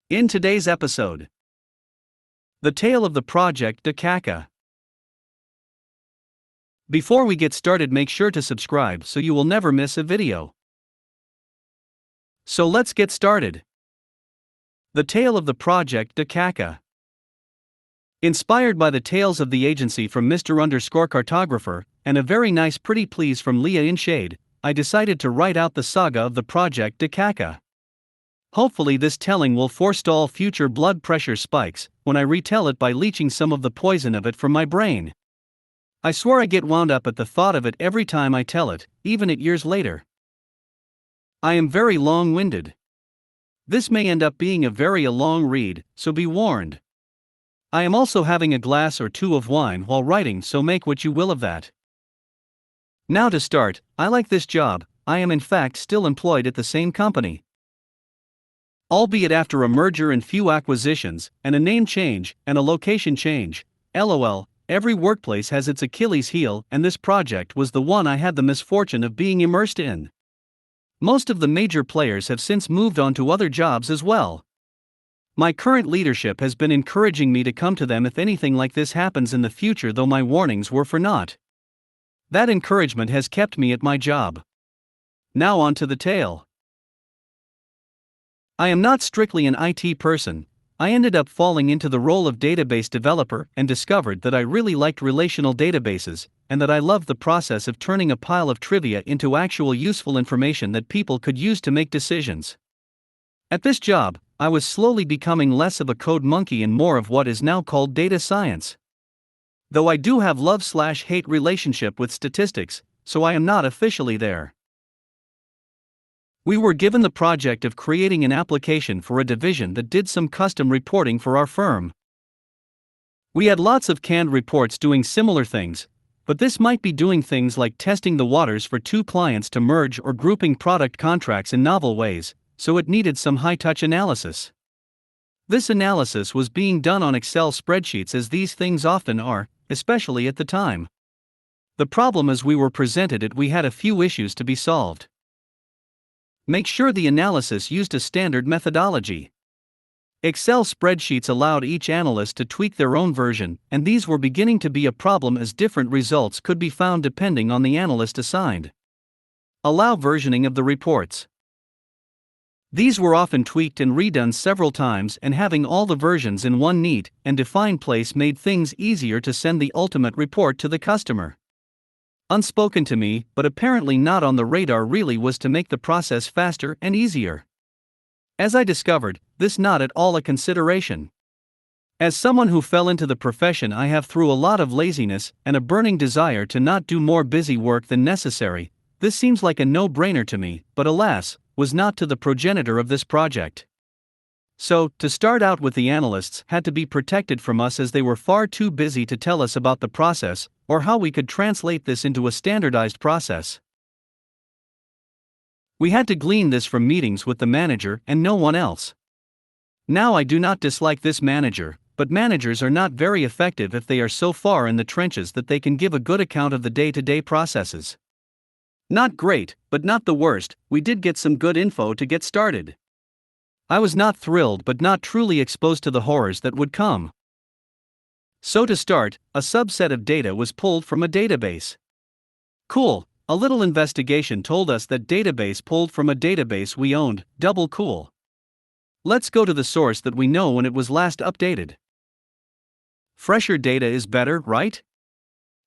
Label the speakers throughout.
Speaker 1: In today's episode, the tale of the Project de Caca. Before we get started, make sure to subscribe so you will never miss a video. So let's get started. The tale of the Project de Caca. Inspired by the tales of the agency from Mr. _Cartographer, and a very nice pretty please from LeahInShade, I decided to write out the saga of the Project de Caca. Hopefully this telling will forestall future blood pressure spikes when I retell it by leaching some of the poison of it from my brain. I swear I get wound up at the thought of it every time I tell it, even at years later. I am very long-winded. This may end up being a very long read, so be warned. I am also having a glass or two of wine while writing, so make what you will of that. Now to start, I like this job. I am in fact still employed at the same company. Albeit after a merger and few acquisitions, and a name change, and a location change. LOL, every workplace has its Achilles heel, and this project was the one I had the misfortune of being immersed in. Most of the major players have since moved on to other jobs as well. My current leadership has been encouraging me to come to them if anything like this happens in the future, though my warnings were for naught. That encouragement has kept me at my job. Now on to the tale. I am not strictly an IT person. I ended up falling into the role of database developer and discovered that I really liked relational databases, and that I loved the process of turning a pile of trivia into actual useful information that people could use to make decisions. At this job, I was slowly becoming less of a code monkey and more of what is now called data science. Though I do have love/hate relationship with statistics, so I am not officially there. We were given the project of creating an application for a division that did some custom reporting for our firm. We had lots of canned reports doing similar things, but this might be doing things like testing the waters for two clients to merge or grouping product contracts in novel ways, so it needed some high-touch analysis. This analysis was being done on Excel spreadsheets, as these things often are, especially at the time. The problem as we were presented it, we had a few issues to be solved. Make sure the analysis used a standard methodology. Excel spreadsheets allowed each analyst to tweak their own version, and these were beginning to be a problem as different results could be found depending on the analyst assigned. Allow versioning of the reports. These were often tweaked and redone several times, and having all the versions in one neat and defined place made things easier to send the ultimate report to the customer. Unspoken to me, but apparently not on the radar really, was to make the process faster and easier. As I discovered, this not at all a consideration. As someone who fell into the profession I have through a lot of laziness and a burning desire to not do more busy work than necessary, this seems like a no-brainer to me, but alas, was not to the progenitor of this project. So, to start out with, the analysts had to be protected from us as they were far too busy to tell us about the process, or how we could translate this into a standardized process. We had to glean this from meetings with the manager and no one else. Now I do not dislike this manager, but managers are not very effective if they are so far in the trenches that they can give a good account of the day-to-day processes. Not great, but not the worst. We did get some good info to get started. I was not thrilled but not truly exposed to the horrors that would come. So to start, a subset of data was pulled from a database. Cool, a little investigation told us that database pulled from a database we owned, double cool. Let's go to the source that we know when it was last updated. Fresher data is better, right?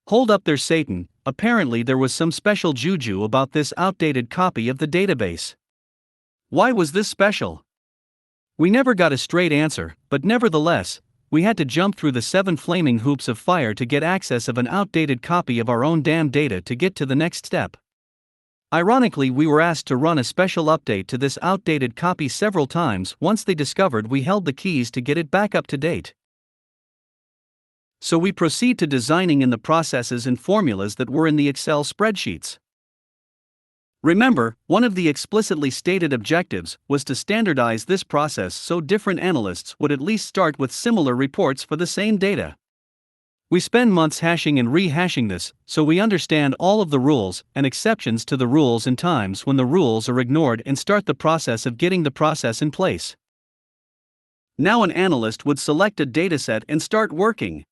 Speaker 1: Hold up there, Satan, apparently there was some special juju about this outdated copy of the database. Why was this special? We never got a straight answer, but nevertheless, we had to jump through the 7 flaming hoops of fire to get access of an outdated copy of our own damn data to get to the next step. Ironically, we were asked to run a special update to this outdated copy several times once they discovered we held the keys to get it back up to date. So we proceed to designing in the processes and formulas that were in the Excel spreadsheets. Remember, one of the explicitly stated objectives was to standardize this process so different analysts would at least start with similar reports for the same data. We spend months hashing and rehashing this, so we understand all of the rules and exceptions to the rules and times when the rules are ignored, and start the process of getting the process in place. Now an analyst would select a dataset and start working.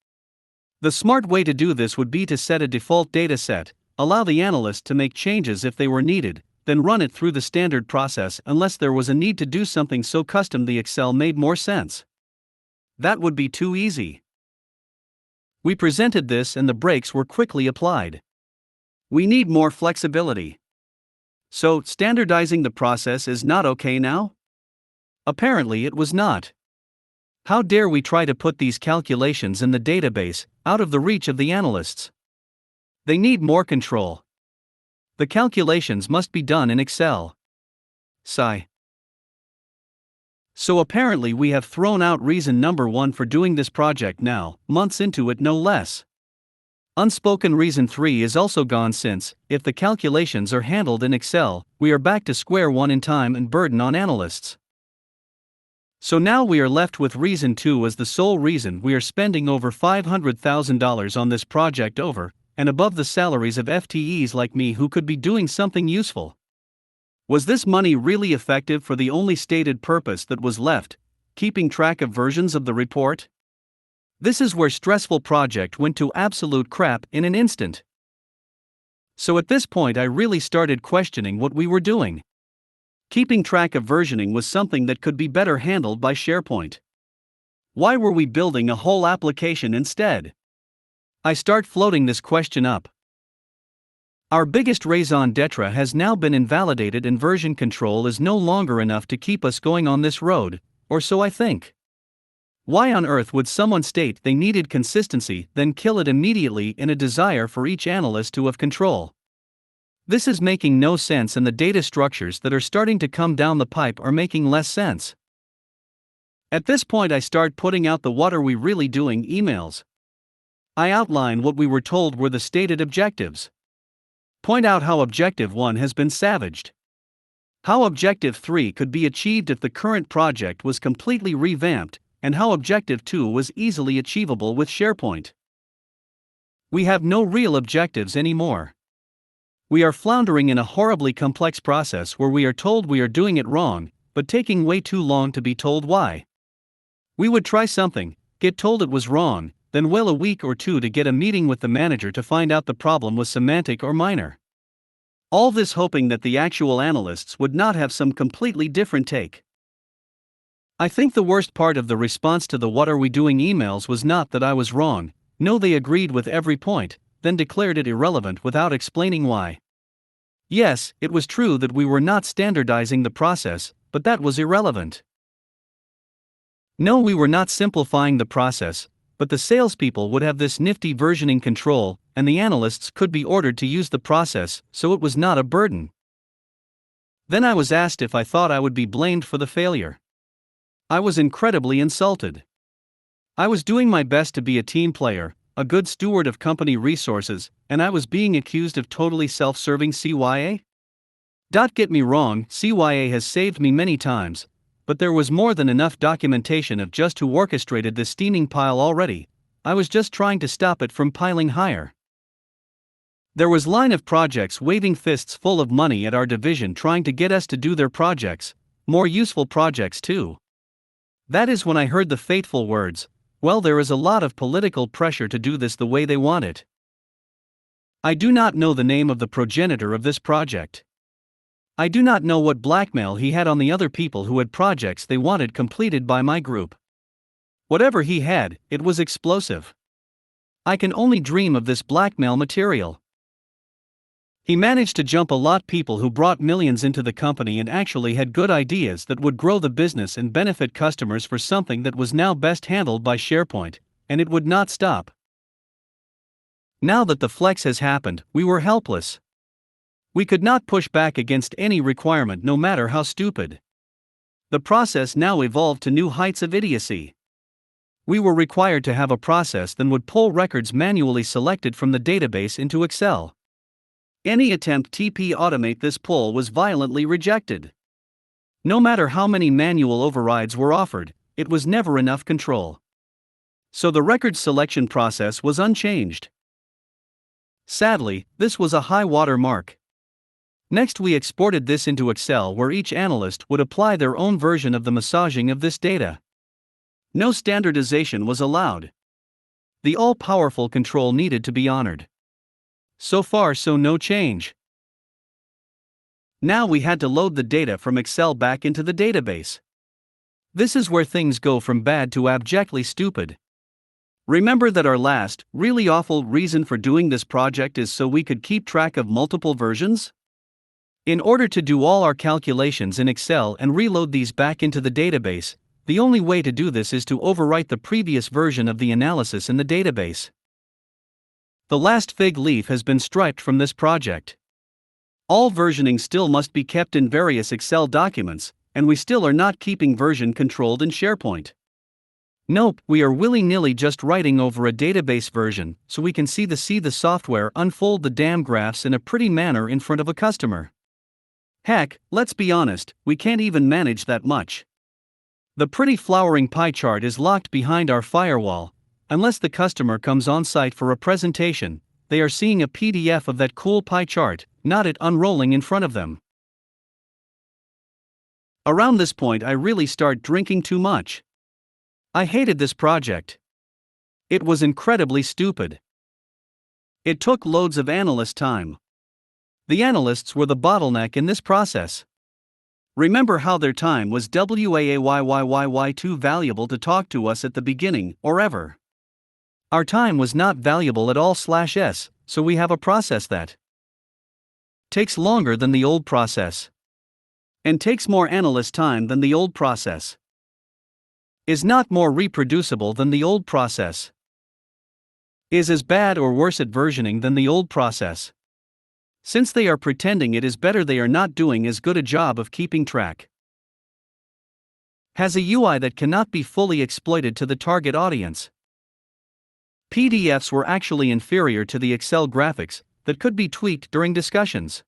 Speaker 1: The smart way to do this would be to set a default dataset, allow the analyst to make changes if they were needed, then run it through the standard process unless there was a need to do something so custom the Excel made more sense. That would be too easy. We presented this and the brakes were quickly applied. We need more flexibility. So, standardizing the process is not okay now? Apparently it was not. How dare we try to put these calculations in the database, out of the reach of the analysts? They need more control. The calculations must be done in Excel. Sigh. So apparently we have thrown out reason number 1 for doing this project now, months into it no less. Unspoken reason 3 is also gone since, if the calculations are handled in Excel, we are back to square one in time and burden on analysts. So now we are left with reason 2 as the sole reason we are spending over $500,000 on this project over and above the salaries of FTEs like me who could be doing something useful. Was this money really effective for the only stated purpose that was left, keeping track of versions of the report? This is where stressful project went to absolute crap in an instant. So at this point I really started questioning what we were doing. Keeping track of versioning was something that could be better handled by SharePoint. Why were we building a whole application instead? I start floating this question up. Our biggest raison d'etre has now been invalidated and version control is no longer enough to keep us going on this road, or so I think. Why on earth would someone state they needed consistency, then kill it immediately in a desire for each analyst to have control? This is making no sense, and the data structures that are starting to come down the pipe are making less sense. At this point I start putting out the "what are we really doing" emails. I outline what we were told were the stated objectives. Point out how Objective 1 has been savaged. How Objective 3 could be achieved if the current project was completely revamped, and how Objective 2 was easily achievable with SharePoint. We have no real objectives anymore. We are floundering in a horribly complex process where we are told we are doing it wrong, but taking way too long to be told why. We would try something, get told it was wrong, then wait a week or two to get a meeting with the manager to find out the problem was semantic or minor. All this hoping that the actual analysts would not have some completely different take. I think the worst part of the response to the "what are we doing" emails was not that I was wrong. No, they agreed with every point, then declared it irrelevant without explaining why. Yes, it was true that we were not standardizing the process, but that was irrelevant. No, we were not simplifying the process, but the salespeople would have this nifty versioning control, and the analysts could be ordered to use the process, so it was not a burden. Then I was asked if I thought I would be blamed for the failure. I was incredibly insulted. I was doing my best to be a team player, a good steward of company resources, and I was being accused of totally self-serving CYA? Get me wrong, CYA has saved me many times, but there was more than enough documentation of just who orchestrated this steaming pile already. I was just trying to stop it from piling higher. There was line of projects waving fists full of money at our division trying to get us to do their projects, more useful projects too. That is when I heard the fateful words, "Well, there is a lot of political pressure to do this the way they want it." I do not know the name of the progenitor of this project. I do not know what blackmail he had on the other people who had projects they wanted completed by my group. Whatever he had, it was explosive. I can only dream of this blackmail material. He managed to jump a lot people who brought millions into the company and actually had good ideas that would grow the business and benefit customers for something that was now best handled by SharePoint, and it would not stop. Now that the flex has happened, we were helpless. We could not push back against any requirement no matter how stupid. The process now evolved to new heights of idiocy. We were required to have a process that would pull records manually selected from the database into Excel. Any attempt to automate this pull was violently rejected. No matter how many manual overrides were offered, it was never enough control. So the record selection process was unchanged. Sadly, this was a high water mark. Next, we exported this into Excel where each analyst would apply their own version of the massaging of this data. No standardization was allowed. The all-powerful control needed to be honored. So far, so no change. Now we had to load the data from Excel back into the database. This is where things go from bad to abjectly stupid. Remember that our last, really awful reason for doing this project is so we could keep track of multiple versions? In order to do all our calculations in Excel and reload these back into the database, the only way to do this is to overwrite the previous version of the analysis in the database. The last fig leaf has been striped from this project. All versioning still must be kept in various Excel documents, and we still are not keeping version controlled in SharePoint. Nope, we are willy-nilly just writing over a database version so we can see the software unfold the damn graphs in a pretty manner in front of a customer. Heck, let's be honest, we can't even manage that much. The pretty flowering pie chart is locked behind our firewall. Unless the customer comes on site for a presentation, they are seeing a PDF of that cool pie chart, not it unrolling in front of them. Around this point I really start drinking too much. I hated this project. It was incredibly stupid. It took loads of analyst time. The analysts were the bottleneck in this process. Remember how their time was way too valuable to talk to us at the beginning or ever. Our time was not valuable at all/s, so we have a process that takes longer than the old process and takes more analyst time than the old process, is not more reproducible than the old process, is as bad or worse at versioning than the old process. Since they are pretending it is better, they are not doing as good a job of keeping track. Has a UI that cannot be fully exploited to the target audience. PDFs were actually inferior to the Excel graphics that could be tweaked during discussions.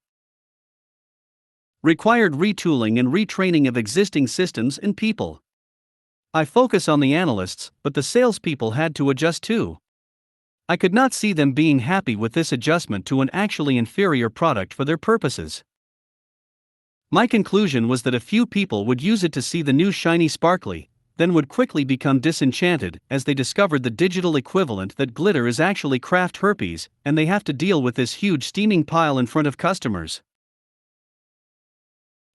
Speaker 1: Required retooling and retraining of existing systems and people. I focus on the analysts, but the salespeople had to adjust too. I could not see them being happy with this adjustment to an actually inferior product for their purposes. My conclusion was that a few people would use it to see the new shiny sparkly, then would quickly become disenchanted as they discovered the digital equivalent that glitter is actually craft herpes, and they have to deal with this huge steaming pile in front of customers.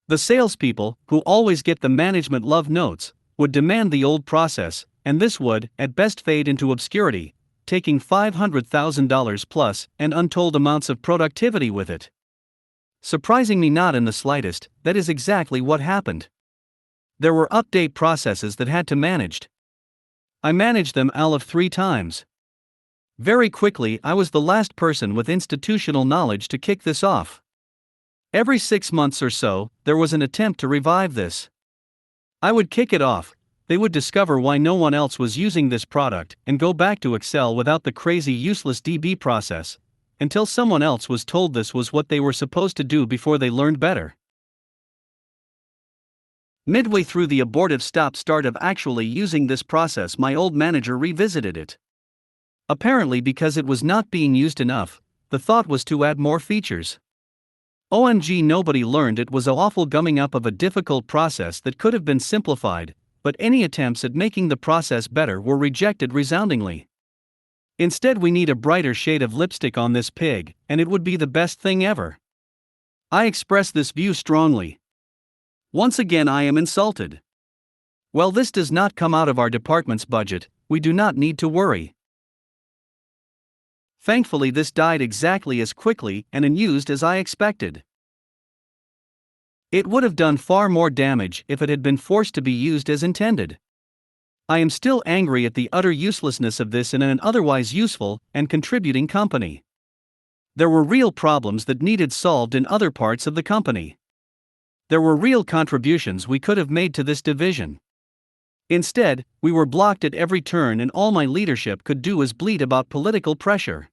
Speaker 1: The salespeople, who always get the management love notes, would demand the old process, and this would, at best, fade into obscurity, taking $500,000 plus and untold amounts of productivity with it. Surprising me not in the slightest, that is exactly what happened. There were update processes that had to managed. I managed them all of 3 times. Very quickly I was the last person with institutional knowledge to kick this off. Every 6 months or so, there was an attempt to revive this. I would kick it off, they would discover why no one else was using this product and go back to Excel without the crazy useless DB process, until someone else was told this was what they were supposed to do before they learned better. Midway through the abortive stop-start of actually using this process, my old manager revisited it. Apparently because it was not being used enough, the thought was to add more features. OMG, nobody learned it was a awful gumming up of a difficult process that could have been simplified, but any attempts at making the process better were rejected resoundingly. Instead, we need a brighter shade of lipstick on this pig, and it would be the best thing ever. I express this view strongly. Once again I am insulted. Well, this does not come out of our department's budget, we do not need to worry. Thankfully this died exactly as quickly and unused as I expected. It would have done far more damage if it had been forced to be used as intended. I am still angry at the utter uselessness of this in an otherwise useful and contributing company. There were real problems that needed solved in other parts of the company. There were real contributions we could have made to this division. Instead, we were blocked at every turn, and all my leadership could do was bleat about political pressure.